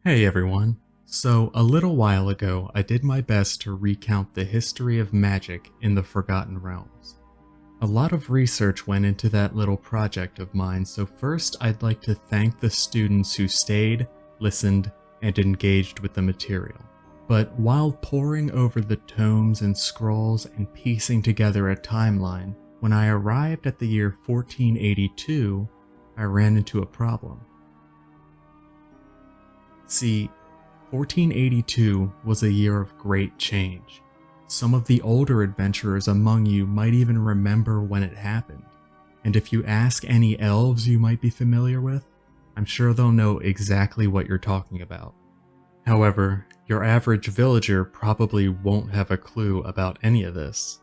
Hey everyone. So, a little while ago, I did my best to recount the history of magic in the Forgotten Realms. A lot of research went into that little project of mine, so first I'd like to thank the students who stayed, listened, and engaged with the material. But while poring over the tomes and scrolls and piecing together a timeline, when I arrived at the year 1482, I ran into a problem. See, 1482 was a year of great change. Some of the older adventurers among you might even remember when it happened, and if you ask any elves you might be familiar with, I'm sure they'll know exactly what you're talking about. However, your average villager probably won't have a clue about any of this,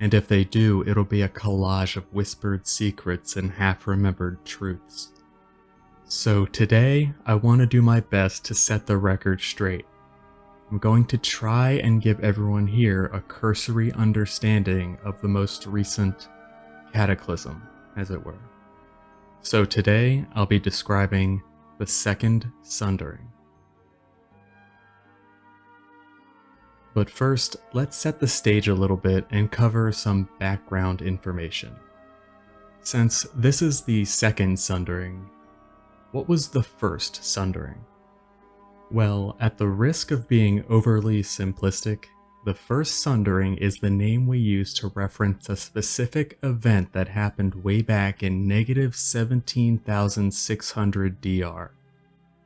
and if they do, it'll be a collage of whispered secrets and half-remembered truths. So today, I want to do my best to set the record straight. I'm going to try and give everyone here a cursory understanding of the most recent cataclysm, as it were. So today, I'll be describing the Second Sundering. But first, let's set the stage a little bit and cover some background information. Since this is the Second Sundering, what was the First Sundering? Well, at the risk of being overly simplistic, the First Sundering is the name we use to reference a specific event that happened way back in negative 17,600 DR.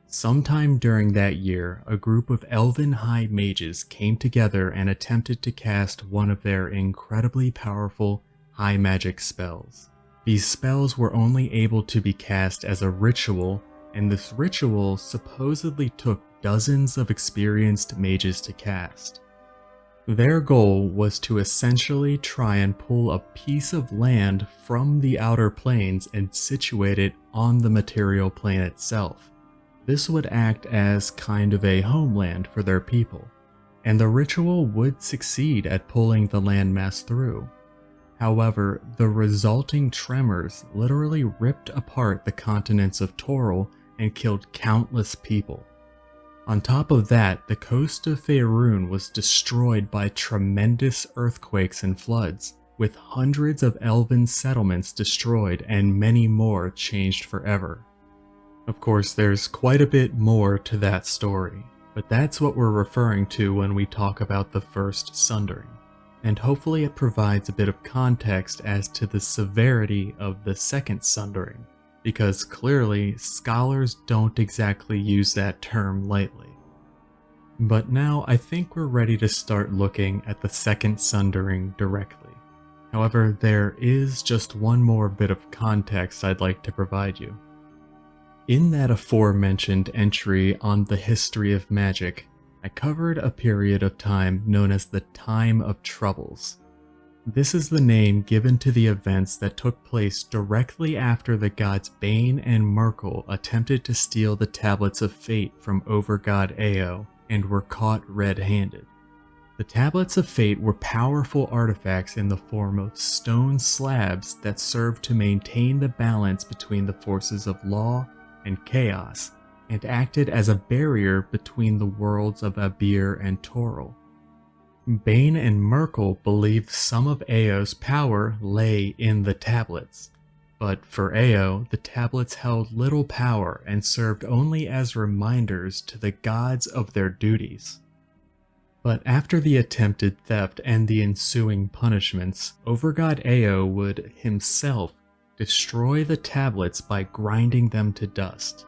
Sometime during that year, a group of elven high mages came together and attempted to cast one of their incredibly powerful high magic spells. These spells were only able to be cast as a ritual, and this ritual supposedly took dozens of experienced mages to cast. Their goal was to essentially try and pull a piece of land from the outer planes and situate it on the material plane itself. This would act as kind of a homeland for their people, and the ritual would succeed at pulling the landmass through. However, the resulting tremors literally ripped apart the continents of Toril and killed countless people. On top of that, the coast of Faerûn was destroyed by tremendous earthquakes and floods, with hundreds of elven settlements destroyed and many more changed forever. Of course, there's quite a bit more to that story, but that's what we're referring to when we talk about the First Sundering. And hopefully it provides a bit of context as to the severity of the Second Sundering, because clearly scholars don't exactly use that term lightly. But now I think we're ready to start looking at the Second Sundering directly. However, there is just one more bit of context I'd like to provide you. In that aforementioned entry on the history of magic, I covered a period of time known as the Time of Troubles. This is the name given to the events that took place directly after the gods Bane and Myrkul attempted to steal the Tablets of Fate from Overgod Ao and were caught red-handed. The Tablets of Fate were powerful artifacts in the form of stone slabs that served to maintain the balance between the forces of law and chaos, and acted as a barrier between the worlds of Abir and Toril. Bane and Myrkul believed some of Ao's power lay in the tablets, but for Ao, the tablets held little power and served only as reminders to the gods of their duties. But after the attempted theft and the ensuing punishments, Overgod Ao would himself destroy the tablets by grinding them to dust.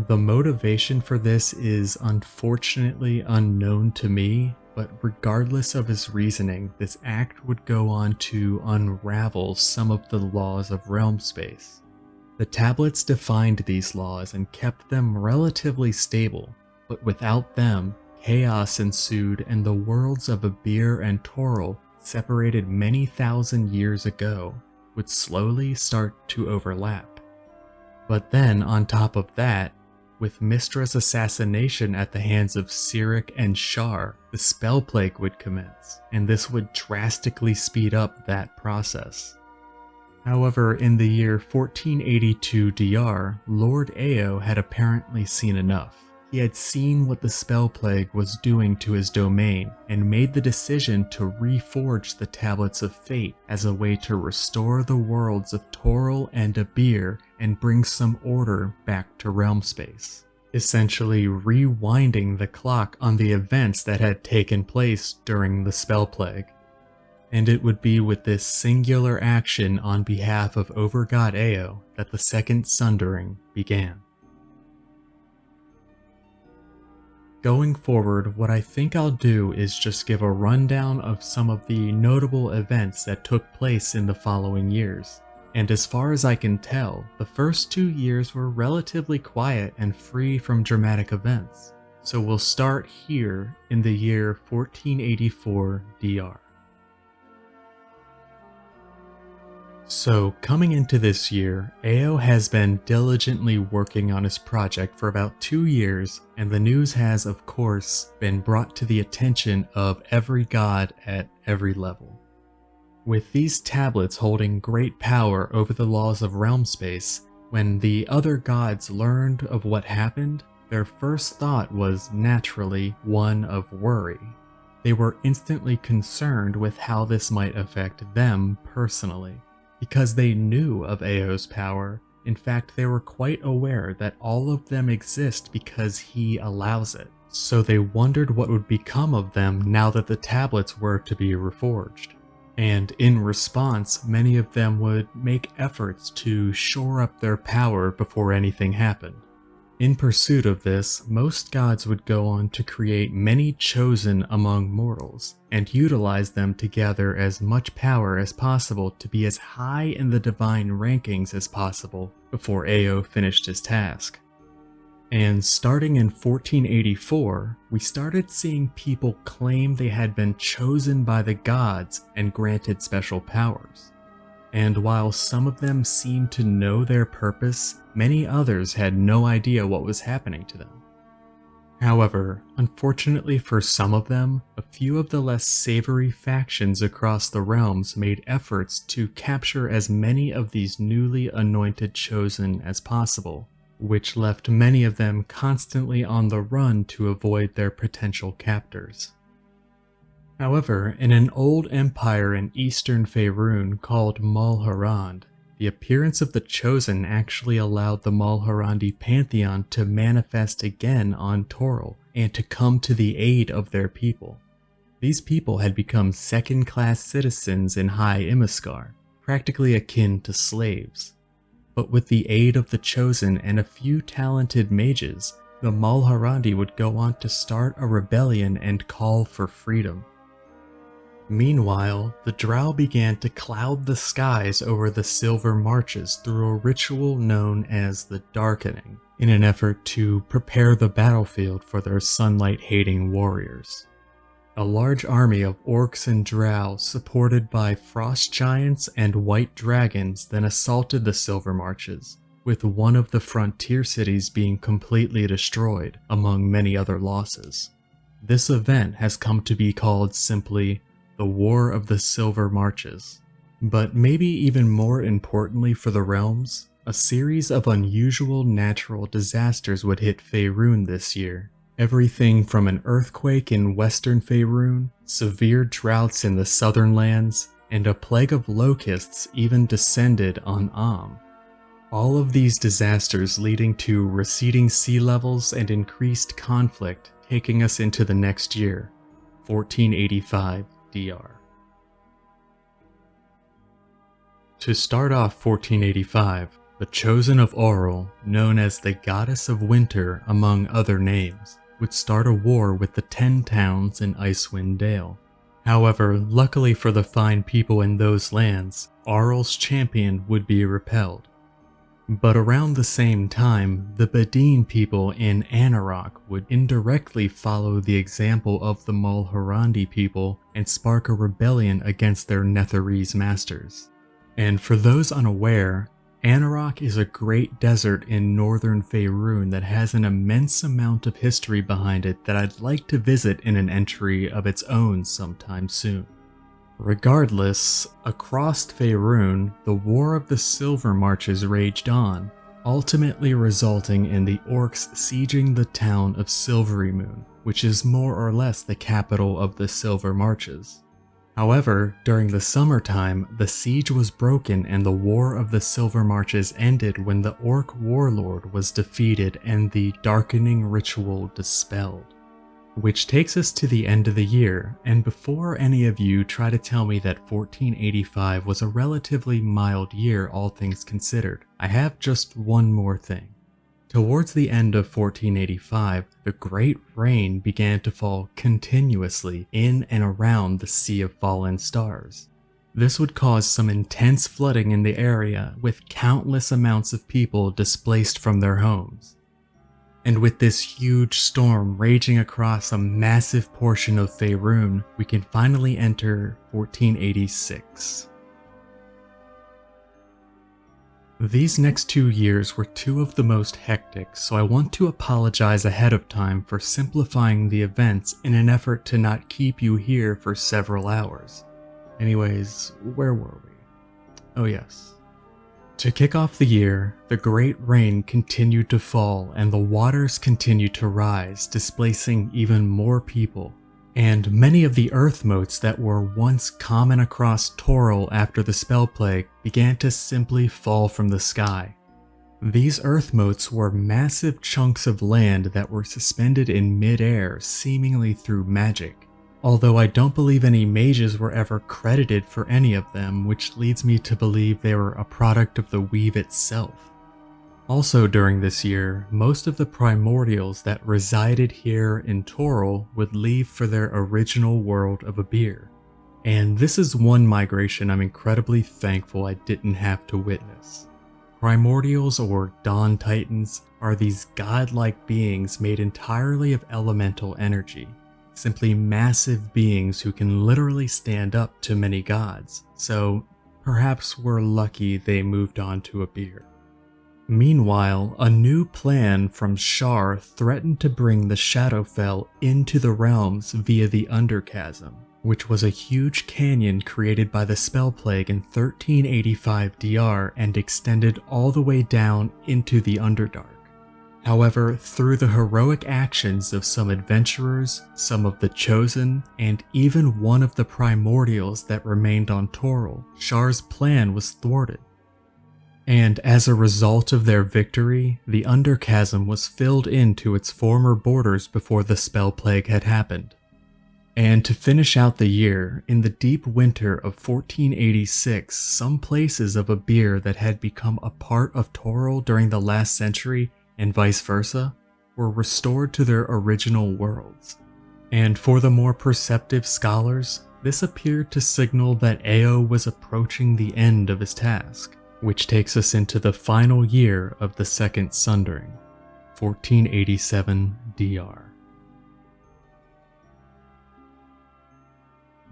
The motivation for this is unfortunately unknown to me, but regardless of his reasoning, this act would go on to unravel some of the laws of realm space. The tablets defined these laws and kept them relatively stable, but without them, chaos ensued and the worlds of Abir and Toril, separated many thousand years ago, would slowly start to overlap. But then, on top of that, with Mystra's assassination at the hands of Cyric and Shar, the Spellplague would commence, and this would drastically speed up that process. However, in the year 1482 DR, Lord Ao had apparently seen enough. he had seen what the Spellplague was doing to his domain and made the decision to reforge the Tablets of Fate as a way to restore the worlds of Toril and Abir and bring some order back to realm space, essentially rewinding the clock on the events that had taken place during the Spellplague. And it would be with this singular action on behalf of Overgod Ao that the Second Sundering began. Going forward, what I think I'll do is just give a rundown of some of the notable events that took place in the following years. And as far as I can tell, the first 2 years were relatively quiet and free from dramatic events. So we'll start here in the year 1484 DR. So, coming into this year, Ao has been diligently working on his project for about 2 years, and the news has, of course, been brought to the attention of every god at every level. With these tablets holding great power over the laws of realm space, when the other gods learned of what happened, their first thought was naturally one of worry. They were instantly concerned with how this might affect them personally. Because they knew of Ao's power, in fact they were quite aware that all of them exist because he allows it. So they wondered what would become of them now that the tablets were to be reforged. And in response, many of them would make efforts to shore up their power before anything happened. In pursuit of this, most gods would go on to create many chosen among mortals, and utilize them to gather as much power as possible to be as high in the divine rankings as possible before Ao finished his task. And starting in 1484, we started seeing people claim they had been chosen by the gods and granted special powers. And while some of them seemed to know their purpose, many others had no idea what was happening to them. However, unfortunately for some of them, a few of the less savory factions across the realms made efforts to capture as many of these newly anointed chosen as possible, which left many of them constantly on the run to avoid their potential captors. However, in an old empire in eastern Faerûn called Malharand, the appearance of the Chosen actually allowed the Malharandi pantheon to manifest again on Toril and to come to the aid of their people. These people had become second-class citizens in High Imiskar, practically akin to slaves. But with the aid of the Chosen and a few talented mages, the Malharandi would go on to start a rebellion and call for freedom. Meanwhile, the Drow began to cloud the skies over the Silver Marches through a ritual known as the Darkening, in an effort to prepare the battlefield for their sunlight-hating warriors. A large army of orcs and drow supported by frost giants and white dragons then assaulted the Silver Marches, with one of the frontier cities being completely destroyed, among many other losses. This event has come to be called simply the War of the Silver Marches. But maybe even more importantly for the realms, a series of unusual natural disasters would hit Faerûn this year. Everything from an earthquake in western Faerûn, severe droughts in the southern lands, and a plague of locusts even descended on Am. All of these disasters leading to receding sea levels and increased conflict, taking us into the next year, 1485 DR. To start off 1485, the Chosen of Auril, known as the Goddess of Winter among other names, would start a war with the 10 towns in Icewind Dale. However, luckily for the fine people in those lands, Auril's champion would be repelled. But around the same time, the Badine people in Anarok would indirectly follow the example of the Malharandi people and spark a rebellion against their Netherese masters. And for those unaware, Anarok is a great desert in northern Faerûn that has an immense amount of history behind it that I'd like to visit in an entry of its own sometime soon. Regardless, across Faerûn, the War of the Silver Marches raged on, ultimately resulting in the orcs sieging the town of Silvery Moon, which is more or less the capital of the Silver Marches. However, during the summertime, the siege was broken and the War of the Silver Marches ended when the orc warlord was defeated and the darkening ritual dispelled. Which takes us to the end of the year, and before any of you try to tell me that 1485 was a relatively mild year all things considered, I have just one more thing. Towards the end of 1485, the Great Rain began to fall continuously in and around the Sea of Fallen Stars. This would cause some intense flooding in the area, with countless amounts of people displaced from their homes. And with this huge storm raging across a massive portion of Faerûn, we can finally enter 1486. These next 2 years were two of the most hectic, so I want to apologize ahead of time for simplifying the events in an effort to not keep you here for several hours. Anyways, where were we? Oh yes. To kick off the year, the Great Rain continued to fall and the waters continued to rise, displacing even more people. And many of the earth motes that were once common across Toril after the Spellplague began to simply fall from the sky. These earth motes were massive chunks of land that were suspended in mid-air, seemingly through magic. Although I don't believe any mages were ever credited for any of them, which leads me to believe they were a product of the weave itself. Also during this year, most of the primordials that resided here in Toril would leave for their original world of Abir. And this is one migration I'm incredibly thankful I didn't have to witness. Primordials, or Dawn Titans, are these godlike beings made entirely of elemental energy. Simply massive beings who can literally stand up to many gods, so perhaps we're lucky they moved on to Abir. Meanwhile, a new plan from Shar threatened to bring the Shadowfell into the realms via the Underchasm, which was a huge canyon created by the Spellplague in 1385 DR and extended all the way down into the Underdark. However, through the heroic actions of some adventurers, some of the Chosen, and even one of the primordials that remained on Toril, Shar's plan was thwarted. And as a result of their victory, the Underchasm was filled into its former borders before the Spellplague had happened. And to finish out the year, in the deep winter of 1486, some places of Abir that had become a part of Toril during the last century and vice versa, were restored to their original worlds. And for the more perceptive scholars, this appeared to signal that Ao was approaching the end of his task, which takes us into the final year of the Second Sundering, 1487 DR.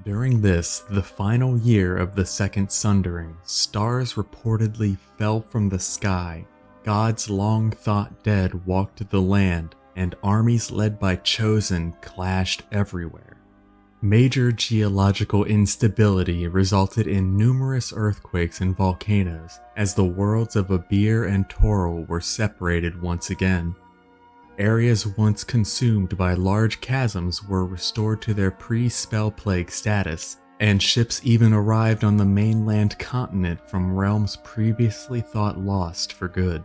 During this, the final year of the Second Sundering, stars reportedly fell from the sky. Gods long thought dead walked the land, and armies led by Chosen clashed everywhere. Major geological instability resulted in numerous earthquakes and volcanoes, as the worlds of Abir and Toril were separated once again. Areas once consumed by large chasms were restored to their pre-Spellplague status, and ships even arrived on the mainland continent from realms previously thought lost for good.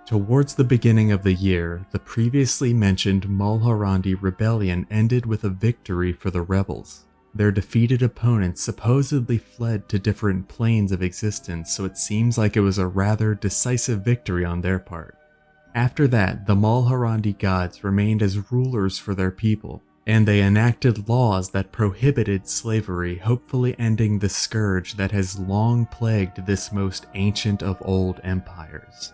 Towards the beginning of the year, the previously mentioned Mulhorandi rebellion ended with a victory for the rebels. Their defeated opponents supposedly fled to different planes of existence, so it seems like it was a rather decisive victory on their part. After that, the Mulhorandi gods remained as rulers for their people, and they enacted laws that prohibited slavery, hopefully ending the scourge that has long plagued this most ancient of old empires.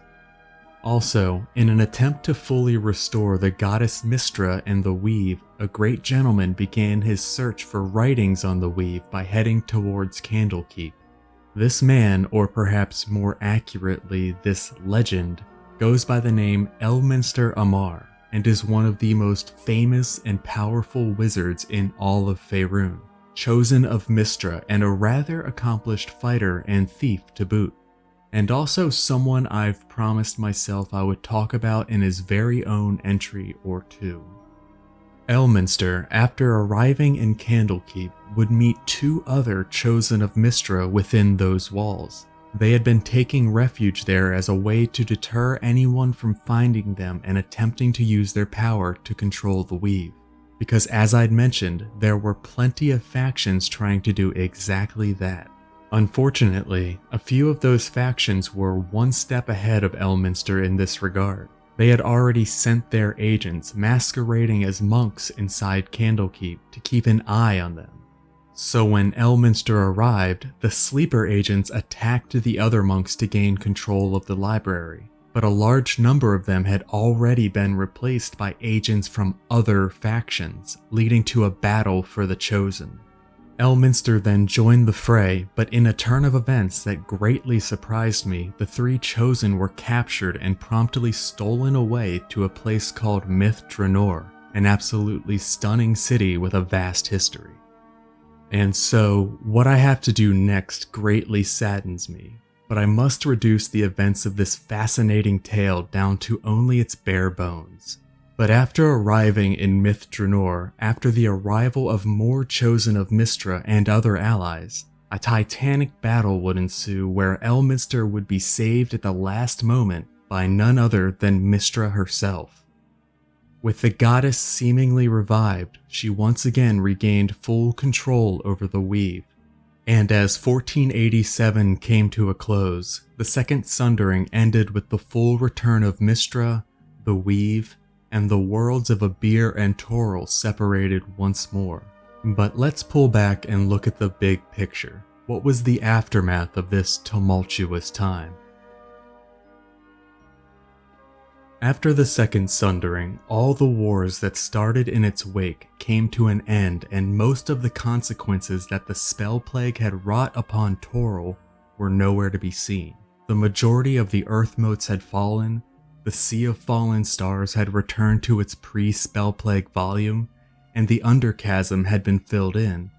Also, in an attempt to fully restore the goddess Mystra and the weave, a great gentleman began his search for writings on the weave by heading towards Candlekeep. This man, or perhaps more accurately this legend, goes by the name Elminster Amar, and is one of the most famous and powerful wizards in all of Faerûn, chosen of Mystra and a rather accomplished fighter and thief to boot. and also someone I've promised myself I would talk about in his very own entry or two. Elminster, after arriving in Candlekeep, would meet two other chosen of Mystra within those walls. They had been taking refuge there as a way to deter anyone from finding them and attempting to use their power to control the weave. Because as I'd mentioned, there were plenty of factions trying to do exactly that. Unfortunately, a few of those factions were one step ahead of Elminster in this regard. They had already sent their agents masquerading as monks inside Candlekeep to keep an eye on them. So when Elminster arrived, the sleeper agents attacked the other monks to gain control of the library, but a large number of them had already been replaced by agents from other factions, leading to a battle for the Chosen. Elminster then joined the fray, but in a turn of events that greatly surprised me, the three Chosen were captured and promptly stolen away to a place called Mystra, an absolutely stunning city with a vast history. And so, what I have to do next greatly saddens me, but I must reduce the events of this fascinating tale down to only its bare bones. But after arriving in Mystra, after the arrival of more Chosen of Mystra and other allies, a titanic battle would ensue where Elminster would be saved at the last moment by none other than Mystra herself. With the goddess seemingly revived, she once again regained full control over the weave. And as 1487 came to a close, the Second Sundering ended with the full return of Mystra, the weave, and the worlds of Abir and Toril separated once more. But let's pull back and look at the big picture. What was the aftermath of this tumultuous time? After the Second Sundering, all the wars that started in its wake came to an end, and most of the consequences that the Spellplague had wrought upon Toril were nowhere to be seen. The majority of the Earth motes had fallen, the Sea of Fallen Stars had returned to its pre-Spellplague volume, and the Underchasm had been filled in.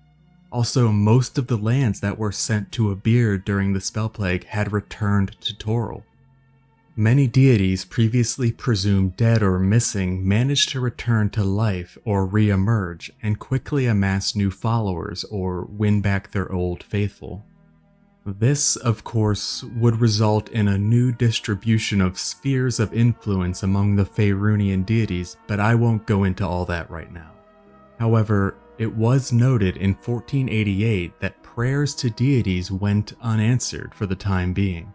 Also, most of the lands that were sent to Abir during the Spellplague had returned to Toril. Many deities previously presumed dead or missing managed to return to life or re-emerge and quickly amass new followers or win back their old faithful. This, of course, would result in a new distribution of spheres of influence among the Faerûnian deities, but I won't go into all that right now. However, it was noted in 1488 that prayers to deities went unanswered for the time being.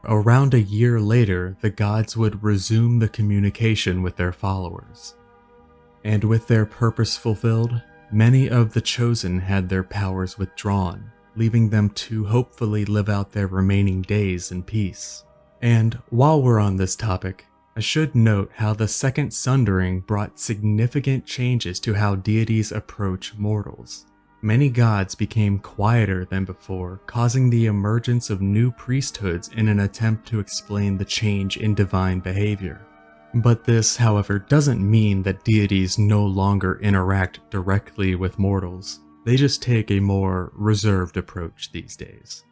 Around a year later, the gods would resume the communication with their followers. And with their purpose fulfilled, many of the Chosen had their powers withdrawn, leaving them to hopefully live out their remaining days in peace. And while we're on this topic, I should note how the Second Sundering brought significant changes to how deities approach mortals. Many gods became quieter than before, causing the emergence of new priesthoods in an attempt to explain the change in divine behavior. But this, however, doesn't mean that deities no longer interact directly with mortals. They just take a more reserved approach these days.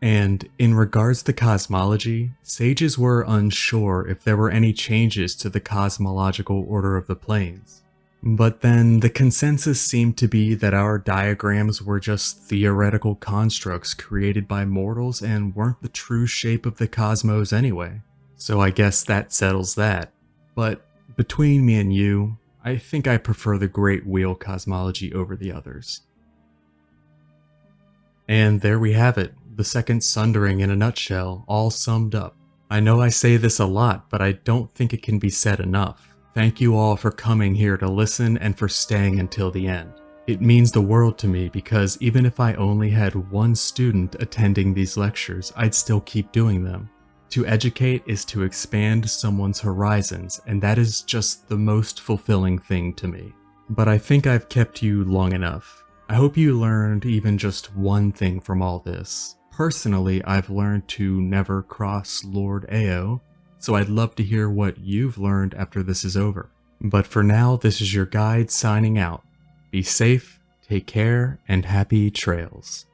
And in regards to cosmology, sages were unsure if there were any changes to the cosmological order of the planes. But then the consensus seemed to be that our diagrams were just theoretical constructs created by mortals and weren't the true shape of the cosmos anyway. So I guess that settles that. But between me and you, I think I prefer the Great Wheel cosmology over the others. And there we have it, the Second Sundering in a nutshell, all summed up. I know I say this a lot, but I don't think it can be said enough. Thank you all for coming here to listen and for staying until the end. It means the world to me because even if I only had one student attending these lectures, I'd still keep doing them. To educate is to expand someone's horizons, and that is just the most fulfilling thing to me. But I think I've kept you long enough. I hope you learned even just one thing from all this. Personally, I've learned to never cross Lord Ao, so I'd love to hear what you've learned after this is over. But for now, this is your guide signing out. Be safe, take care, and happy trails.